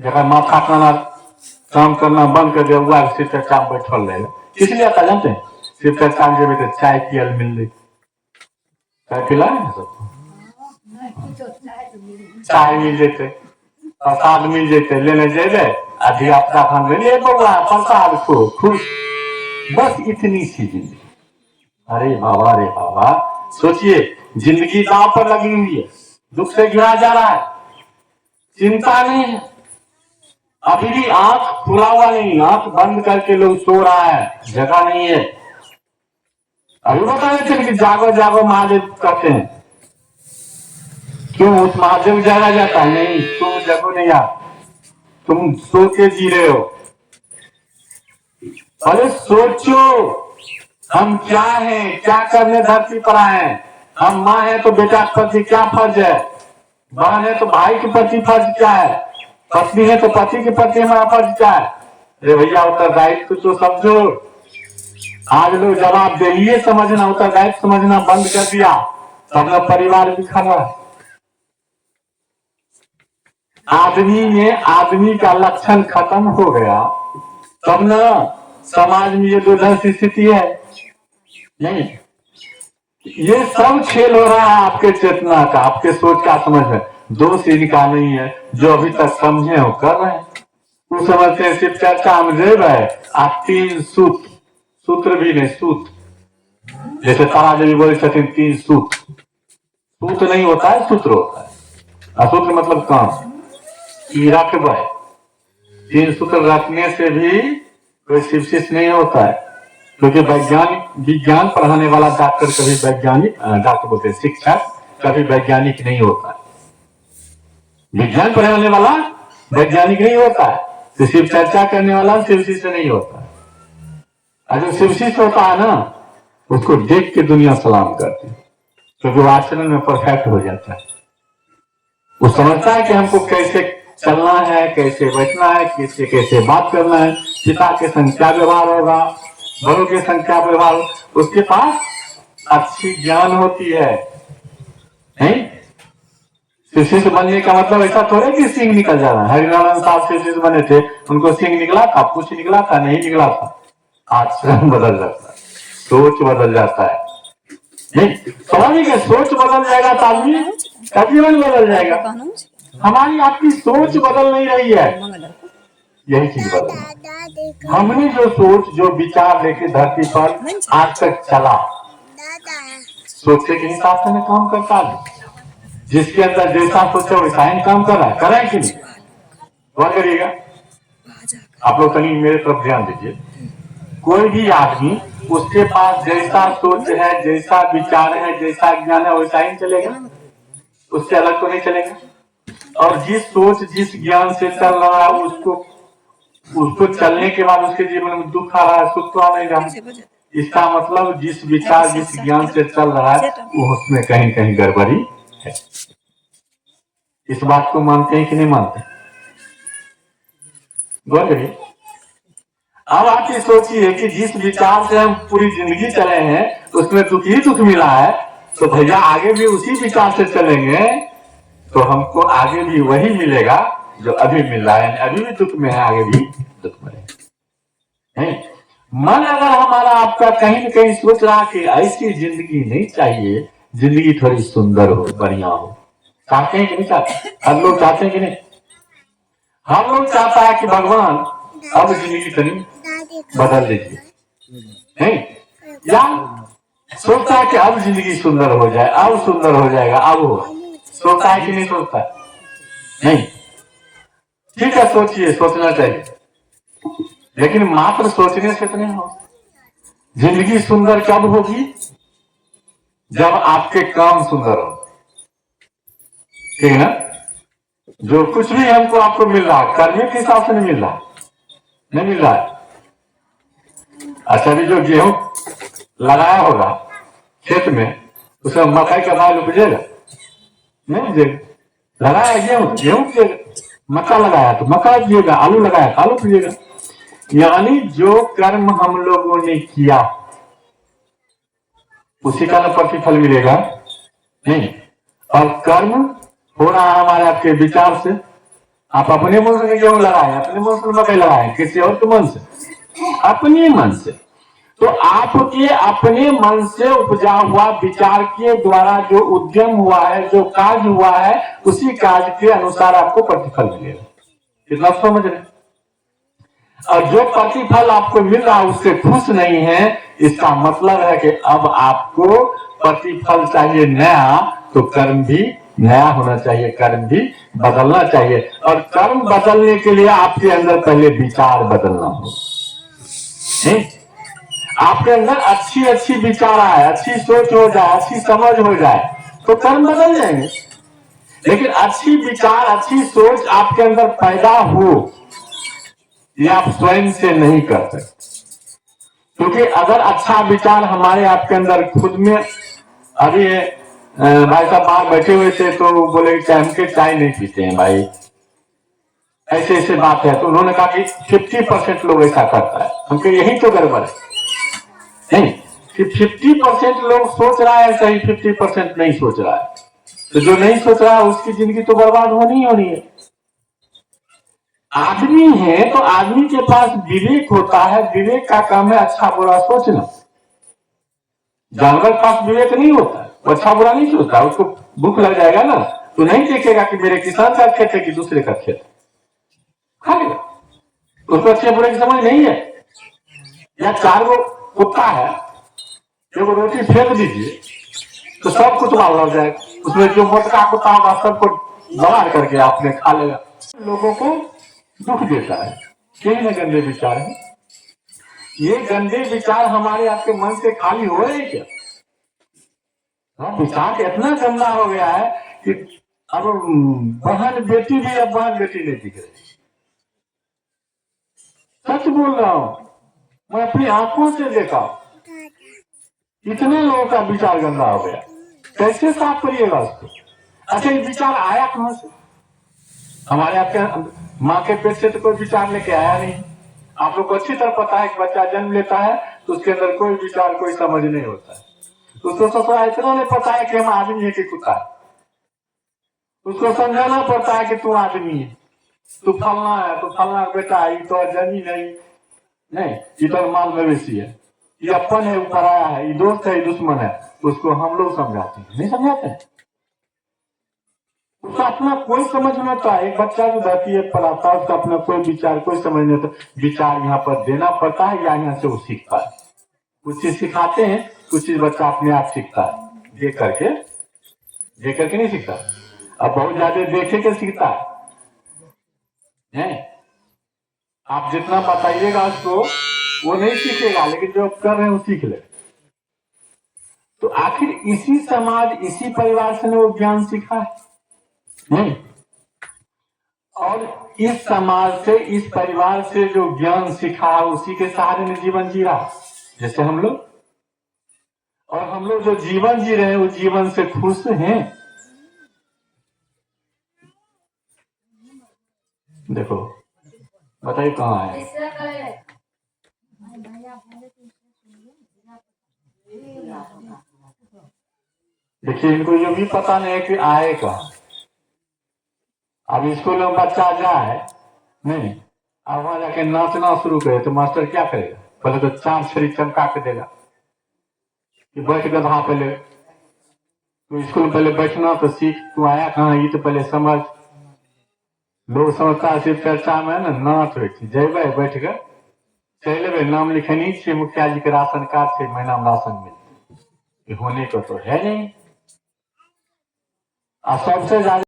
जगह माथा खाना काम करना बंद कर दिया हुआ सिर चर्चा में बैठल रहेगा। इसलिए आता जानते हैं सिर चर्चा में जब चाय पियल मिल रही, चाय पिला है सबको, चाय मिल जेते, प्रसाद मिल जेते, लेने जेबे अधिया अपना खान ले बउआ प्रसाद को खुश, बस इतनी सी जिंदगी। अरे बाबा सोचिए जिंदगी दांव पर लगी हुई है, दुख से घिरा जा रहा है, चिंता नहीं है, अभी भी आंख खुला हुआ नहीं, आंख बंद करके लोग सो रहा है, जगह नहीं है। अभी बता रहे थे कि जागो जागो महादेव कहते हैं, क्यों उस महादेव जाना जाता है? नहीं, तुम जगो नहीं यार, तुम सो के जी रहे हो। अरे सोचो हम क्या हैं, क्या करने धरती पर आए हैं। हम माँ है तो बेटा के प्रति क्या फर्ज है, बहन है तो भाई के प्रति फर्ज क्या है, पत्नी है तो पति के प्रति हमारा फर्ज क्या है। अरे भैया उत्तरदायित्व तो समझो। आज लोग जवाबदेही समझना, उत्तरदायित्व समझना बंद कर दिया, तब न परिवार बिखर रहा है। आदमी में आदमी का लक्षण खत्म हो गया, तब न समाज में ये दुर्धर्ष स्थिति है। नहीं, ये सब खेल हो रहा है आपके चेतना का, आपके सोच का, समझ में। दोष इनका नहीं है, जो अभी तक समझे हो कर रहे हैं। वो समझते हैं सिर्फ चर्चा में जेब है, आप 3 सूत्र भी नहीं, सूत, जैसे तारा देवी बोले छथिन 3 सूत, सूत नहीं होता है, सूत्र होता है। असूत्र मतलब काम की रखबे, 3 सूत्र रखने से भी कोई शिवशिष्य नहीं होता है, क्योंकि विज्ञान पढ़ाने वाला डॉक्टर कभी वैज्ञानिक, डॉक्टर बोलते हैं शिक्षक, कभी वैज्ञानिक नहीं होता है। विज्ञान पढ़ाने वाला वैज्ञानिक नहीं होता है, तो शिव चर्चा करने वाला शिवशिष्य नहीं होता है। और जो शिवशिष्य होता है ना, उसको देख के दुनिया सलाम करती है, क्योंकि वो आचरण में परफेक्ट हो जाता है। वो समझता है कि हमको कैसे चलना है, कैसे बैठना है, कैसे कैसे बात करना है, पिता के संग क्या व्यवहार होगा, बड़ों के संग क्या व्यवहार, उसके पास अच्छी ज्ञान होती है। नहीं, शिष्य बनने का मतलब ऐसा थोड़े कि सिंह निकल जाना। हरिनारायण साहब शिष्य बने थे, उनको सिंह निकला था, कुछ निकला था, नहीं निकला था। आचरण बदल जाता है, सोच बदल जाता है। नहीं, समझिए सोच बदल जाएगा तो आदमी का जीवन बदल जाएगा। हमारी आपकी सोच बदल नहीं रही है, यही चीज बदल। हमने जो सोच, जो विचार लेके धरती पर आज तक चला, सोचे के हिसाब से मैं काम करता है। जिसके अंदर जैसा सोचा वैसा ही काम कर रहा है, करें कि नहीं? कौन करिएगा? आप लोग कहीं मेरे तरफ ध्यान दीजिए। कोई भी आदमी, उसके पास जैसा सोच है, जैसा विचार है, जैसा ज्ञान है, वैसा ही चलेगा, उससे अलग तो नहीं चलेगा। और जिस सोच, जिस ज्ञान से चल रहा है, उसको चलने के बाद उसके जीवन में दुख आ रहा है, सुख तो आ नहीं रहा। इसका मतलब जिस विचार, जिस ज्ञान से चल रहा है, वो उसमें कहीं कहीं गड़बड़ी है। इस बात को मानते हैं कि नहीं मानते? बोलिए। अब आप ये सोचिए कि जिस विचार से हम पूरी जिंदगी चले हैं, उसमें दुख ही दुख मिला है, तो भैया आगे भी उसी विचार से चलेंगे तो हमको आगे भी वही मिलेगा जो अभी मिल रहा है। अभी भी दुख में है, आगे भी दुख मिलेगा। मन अगर हमारा आपका कहीं न कहीं सोच रहा कि ऐसी जिंदगी नहीं चाहिए, जिंदगी थोड़ी सुंदर हो, बढ़िया हो, चाहते हैं कि नहीं चाहते? हम लोग चाहते हैं कि नहीं? हम लोग चाहता है कि भगवान अब जिंदगी थोड़ी बदल दीजिए, नहीं? या सोचता है कि अब जिंदगी सुंदर हो जाए, अब सुंदर हो जाएगा, अब हो, सोचता है कि नहीं सोचता है? नहीं। ठीक है, सोचिए, सोचना चाहिए, लेकिन मात्र सोचने से तो नहीं हो। जिंदगी सुंदर कब होगी? जब आपके काम सुंदर हो, ठीक है ना? जो कुछ भी हमको आपको मिल रहा है, करने के हिसाब से नहीं मिल रहा, नहीं मिल रहा है। अच्छा, भी जो गेहूं लगाया होगा खेत में, उसमें मकई का दाल उपजेगा? नहीं उपजेगा। लगाया गेहूं, गेहूं उपजेगा। मक्का लगाया तो मक्का उपजेगा, आलू लगाया तो आलू उपजेगा। यानी जो कर्म हम लोगों ने किया, उसी का न प्रतिफल मिलेगा, नहीं। और कर्म हो रहा है हमारे आपके विचार से, आप अपने मन से गेहूं लगाए, अपने मन से मकई लगाए, किसी और के मन से? अपने मन से। तो आपके अपने मन से उपजा हुआ विचार के द्वारा जो उद्यम हुआ है, जो कार्य हुआ है, उसी कार्य के अनुसार आपको प्रतिफल मिलेगा। कितना समझ रहे? और जो प्रतिफल आपको मिल रहा है उससे खुश नहीं है, इसका मतलब है कि अब आपको प्रतिफल चाहिए नया, तो कर्म भी नया होना चाहिए, कर्म भी बदलना चाहिए। और कर्म बदलने के लिए आपके अंदर पहले विचार बदलना हो। आपके अंदर अच्छी अच्छी विचार आए, अच्छी सोच हो जाए, अच्छी समझ हो जाए, तो कर्म बदल जाएंगे। लेकिन अच्छी विचार, अच्छी सोच आपके अंदर पैदा हो, ये आप स्वयं से नहीं कर सकते। क्योंकि अगर अच्छा विचार हमारे आपके अंदर खुद में, अभी भाई साहब बाहर बैठे हुए थे तो बोले कि हम के चाय नहीं पीते हैं भाई, ऐसे ऐसे बात है। तो उन्होंने कहा कि 50% लोग ऐसा करता है। हमके यही तो गड़बड़ है नहीं कि 50% लोग सोच रहा है सही, 50% नहीं सोच रहा है। तो जो नहीं सोच रहा है उसकी जिंदगी तो बर्बाद होनी ही होनी है। आदमी है तो आदमी के पास विवेक होता है, विवेक का काम है अच्छा बुरा सोचना। जानवर के पास विवेक नहीं होता है, वो अच्छा बुरा नहीं सोचता। उसको भूख लग जाएगा ना, तो नहीं देखेगा कि मेरे किसान का खेत है कि दूसरे का खेत, खा लेगा। उसको अच्छे बुरे की समझ नहीं है। या 4 गो कुत्ता है, एगो रोटी फेंक दीजिए तो सब कुछ मार लग जाएगा, उसमें जो मोटका कुत्ता होगा सबको दबा करके आपने खा लेगा। लोगों को दुख देता है, यही ना गंदे विचार है। ये गंदे विचार हमारे आपके मन से खाली हो रहे हैं क्या? विचार इतना गंदा हो गया है कि अब बहन बेटी भी, अब बहन बेटी नहीं दिख रही। सच बोल रहा हूं, मैं अपनी आंखों से देखा, इतने लोगों का विचार गंदा हो गया। कैसे साफ करिएगा उसको? अच्छा, ये विचार आया कहां से? हमारे आपके माँ के पेट से तो कोई विचार लेके आया नहीं। आप लोग को अच्छी तरह पता है कि बच्चा जन्म लेता है तो उसके अंदर कोई विचार, कोई समझ नहीं होता है। उसको ससुरा इतना नहीं पता है कि हम आदमी है कि कुत्ता है। उसको समझाना पड़ता है कि तू आदमी है, तू फलना है, तू फलना बेटा है, तो जमीन नहीं, इधर माल मवेशी है, ये अपन है, ऊपर आया है, ये दोस्त है, ये दुश्मन है। उसको हम लोग समझाते हैं, नहीं समझाते हैं। उसका अपना कोई समझ नहीं होता। एक बच्चा जो धरती है पढ़ाता है, उसका अपना कोई विचार, कोई समझ नहीं होता। विचार यहाँ पर देना पड़ता है या यहाँ से वो सीखता है। कुछ चीज सिखाते हैं, कुछ चीज बच्चा अपने आप सीखता है, देख करके नहीं सीखता। अब बहुत ज्यादा देखे के सीखता है। आप जितना बताइएगा उसको वो नहीं सीखेगा, लेकिन जो कर रहे हैं वो सीख ले। तो आखिर इसी समाज, इसी परिवार से वो ज्ञान सीखा है नहीं? और इस समाज से, इस परिवार से जो ज्ञान सीखा उसी के सहारे में जीवन जी रहा। जैसे हम लोग, और हम लोग जो जीवन जी रहे हैं उस जीवन से खुश हैं। देखो बताइए कहाँ है? देखिए, इनको ये भी पता नहीं है कि आए कहाँ। अब स्कूल में बच्चा जाए नहीं, अब वहां जाके नाचना शुरू करे तो मास्टर क्या करेगा? पहले तो 4 छड़ी चमका के देगा कि बैठ गधा, पहले तो स्कूल में पहले बैठना तो सीख, तू आया कहाँ ये तो पहले समझ। लोग समझता है सिर्फ चर्चा में ना नाच हो, जेब बैठ गए चल नाम लिखनी छे, मुखिया जी के राशन कार्ड से महीना में राशन मिलते, होने को तो है नहीं। और सबसे ज्यादा